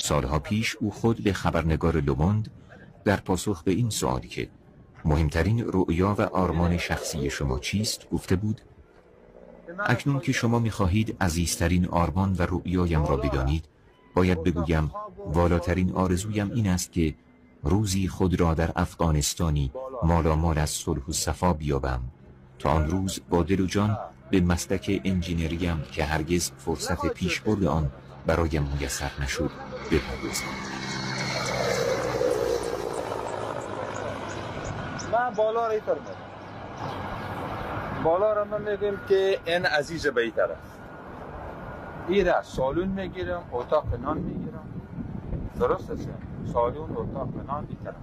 سالها پیش او خود به خبرنگار لوموند در پاسخ به این سوالی که مهمترین رؤیا و آرمان شخصی شما چیست گفته بود: اکنون که شما می‌خواهید عزیزترین آرمان و رؤیایم را بدانید، باید بگویم والاترین آرزویم این است که روزی خود را در افغانستانی مالامال از صلح و صفا بیابم، تا آن روز با دل و جان به مسلک انجینریم که هرگز فرصت پیشبرد آن برایم میسر نشد بپردازم. من بالا را ایتر میدم. بالا را من میگم که این عزیز به این طرف. این را سالون میگیرم، اتاق نان میگیرم. درست است؟ سالون، اتاق نان این طرف.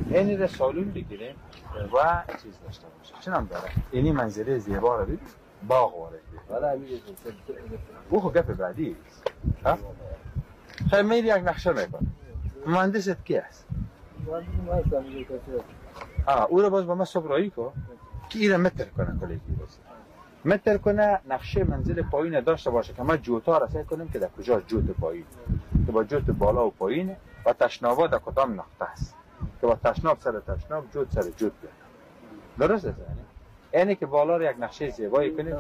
این را سالون بگیریم و چیز داشته باشه. چنان داره؟ اینی منظره زیبا را ببین. باغ وارد بید. او خب گپ بعدی است. خیلی میری یک نقشه میکنه. مهندست کی است؟ او را باز با ما صبرایی کن که این را متر کنه کلیگی باز. متر کنه نقشه منزل پایین داشته باشه که ما جوتا را سعی کنیم که در کجا جوت پایین که با جوت بالا و پایین و تشنابا در کدام نقطه است که با تشناب سر تشناب جوت سر جوت بیاد. درست است؟ اینی که بالا را یک نقشه زیبایی کنید.